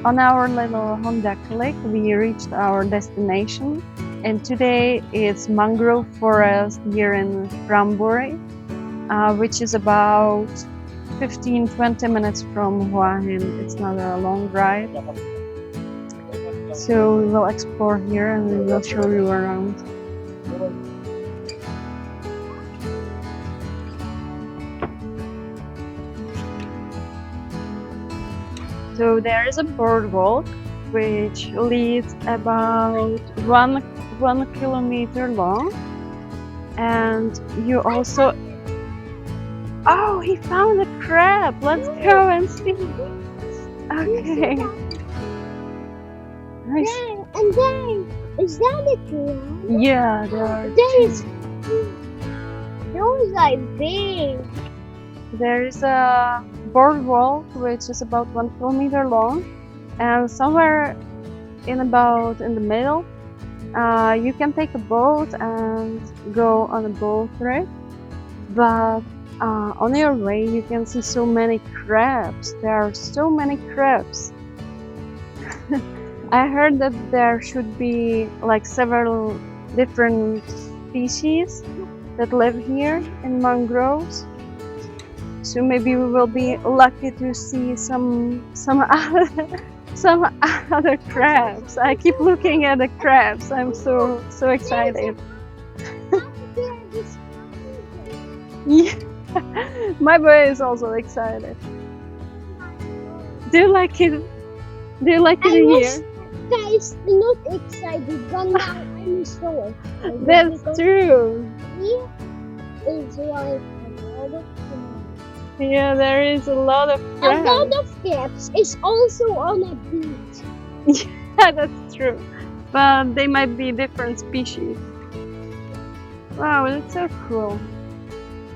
On our little Honda click, we reached our destination, and today it's mangrove forest here in Pranburi, which is about 15-20 minutes from Hua Hin. It's not a long ride. So we will explore here and we will show you around. So there is a boardwalk which leads about one kilometer long, and you also. Oh, he found a crab! Let's go and see. Okay. Nice. There, and there, is that a crab? Yeah, there are Those are big. There is a boardwalk which is about 1 kilometer long, and somewhere in the middle, you can take a boat and go on a boat trip. But on your way, you can see so many crabs. There are so many crabs. I heard that there should be like several different species that live here in mangroves. So maybe we will be lucky to see some other crabs. I keep looking at the crabs. I'm so excited. Yeah, my boy is also excited. Do you like it? Do you like it here? Guys, not excited, but now I'm so excited. That's true. Here is like a lot of Yeah, there is a lot of crabs. A lot of crabs is also on a beach. Yeah, that's true. But they might be different species. Wow, that's so cool.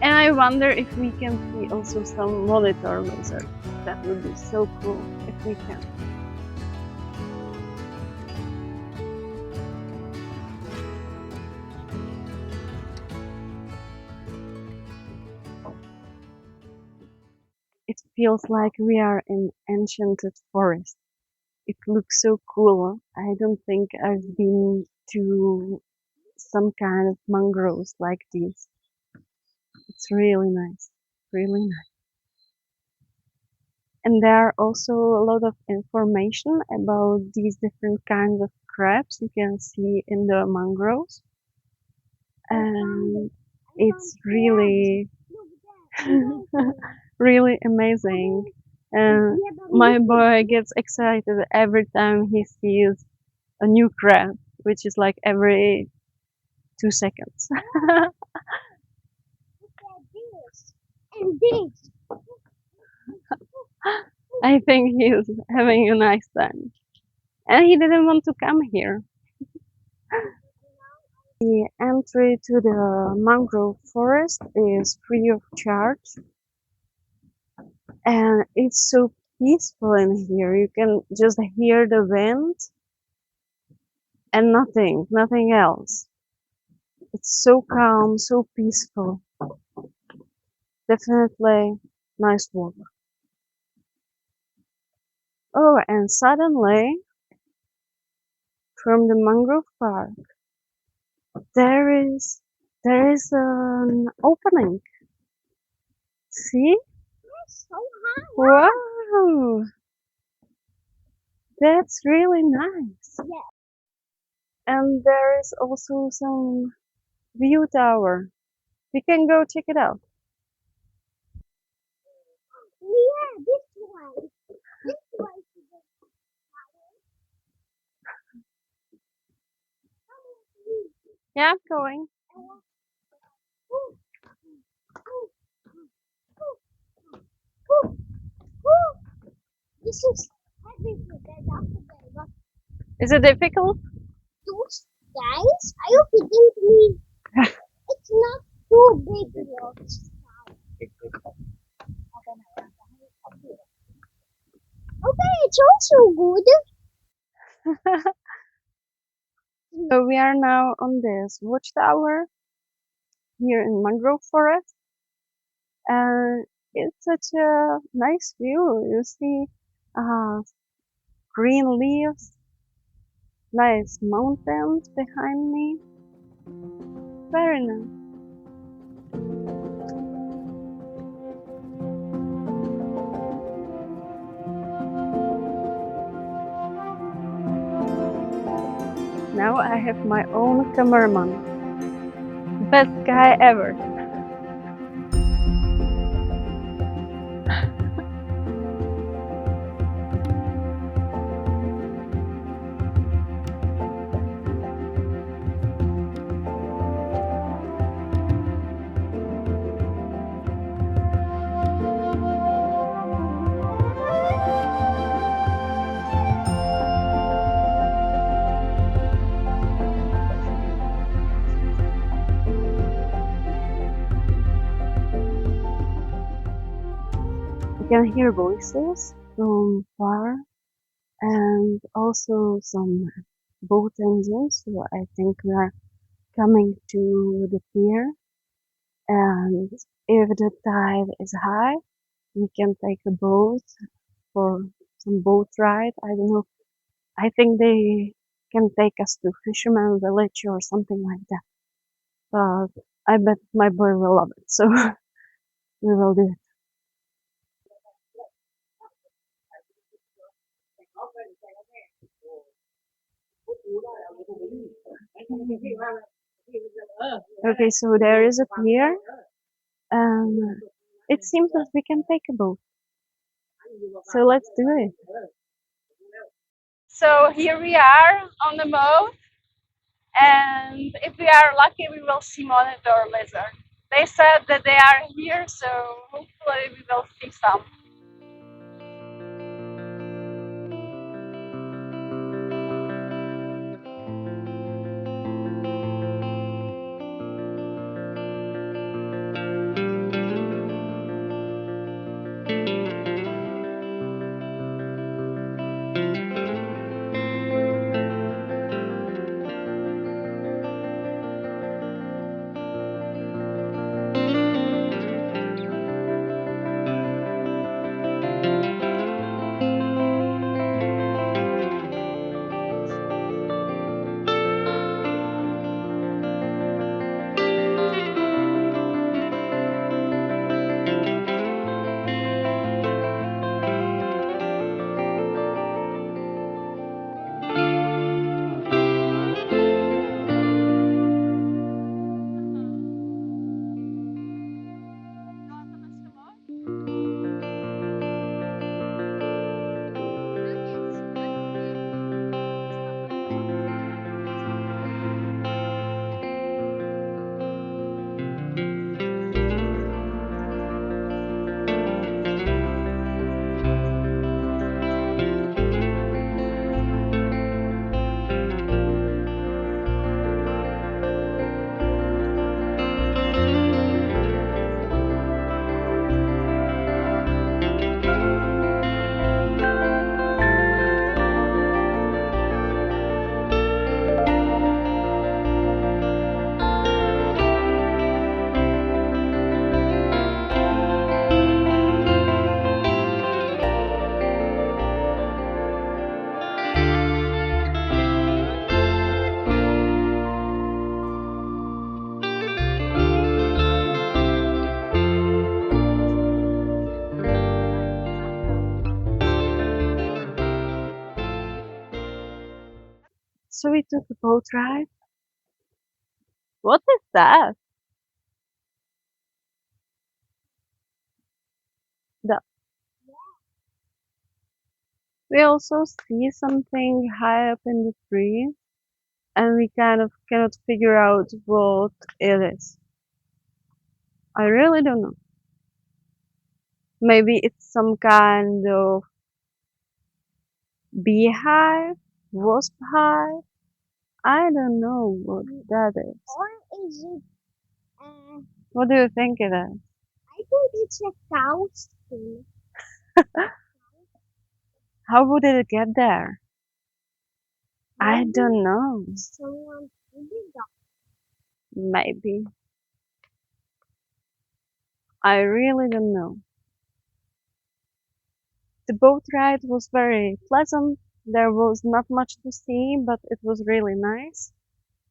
And I wonder if we can see also some monitor lizards. That would be so cool if we can. It feels like we are in enchanted forest. It looks so cool. I don't think I've been to some kind of mangroves like these. It's really nice, really nice. And there are also a lot of information about these different kinds of crabs you can see in the mangroves. And it's really, really amazing. And my boy gets excited every time he sees a new crab, which is like every 2 seconds. And this. I think he's having a nice time. And he didn't want to come here. The entry to the mangrove forest is free of charge. And it's so peaceful in here. You can just hear the wind and nothing else. It's so calm, so peaceful. Definitely nice walk. Oh, and suddenly, from the mangrove park, there is an opening. See? So high. Wow! That's really nice. Yeah. And there is also some view tower. We can go check it out. Yeah, this one. This one. Yeah, I'm going. This is heavy for that. Is it difficult? Those guys, are you kidding me? It's not too big rocks. Okay, it's also good. So we are now on this watchtower here in mangrove forest, and it's such a nice view. You see green leaves, nice mountains behind me. Very nice. Now I have my own cameraman. Best guy ever. You can hear voices from far and also some boat engines. So I think we are coming to the pier. And if the tide is high, we can take a boat for some boat ride. I don't know. I think they can take us to Fisherman Village or something like that. But I bet my boy will love it. So we will do it. Okay, so there is a pier, and it seems that we can take a boat. So let's do it. So here we are on the boat, and if we are lucky, we will see monitor lizard. They said that they are here, so hopefully we will see some. So we took a boat ride. What is that? The, we also see something high up in the tree, and we kind of cannot figure out what it is. I really don't know. Maybe it's some kind of beehive, wasp hive. I don't know what that is. Or is it? Uh, What do you think it is? I think it's a cow skin. How would it get there? I Maybe don't know. someone did that. Maybe. I really don't know. The boat ride was very pleasant, There was not much to see, but it was really nice.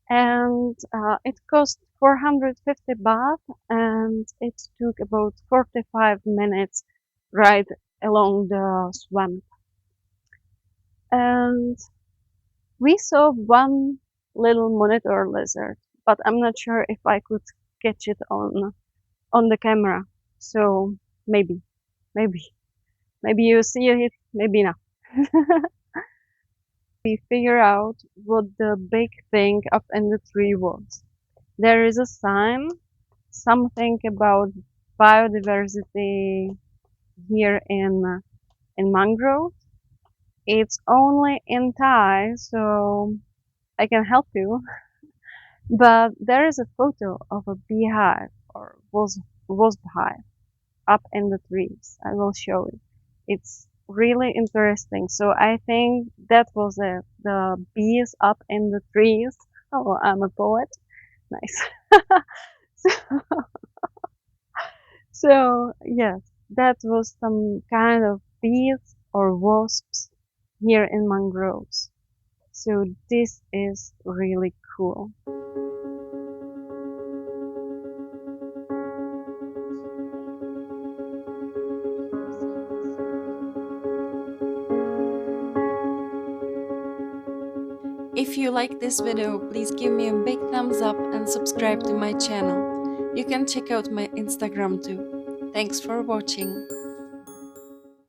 And it cost 450 baht, and it took about 45 minutes ride along the swamp. And we saw one little monitor lizard, but I'm not sure if I could catch it on the camera. So maybe, maybe, maybe you see it, maybe not. We figure out what the big thing up in the tree was. There is a sign, something about biodiversity here in mangrove. It's only in Thai, so I can help you. But there is a photo of a beehive or wasp hive up in the trees. I will show it. It's really interesting. So I think that was it. The bees up in the trees. Oh, I'm a poet. Nice. So yes, that was some kind of bees or wasps here in mangroves. So this is really cool. If you like this video, please give me a big thumbs up and subscribe to my channel. You can check out my Instagram too. Thanks for watching.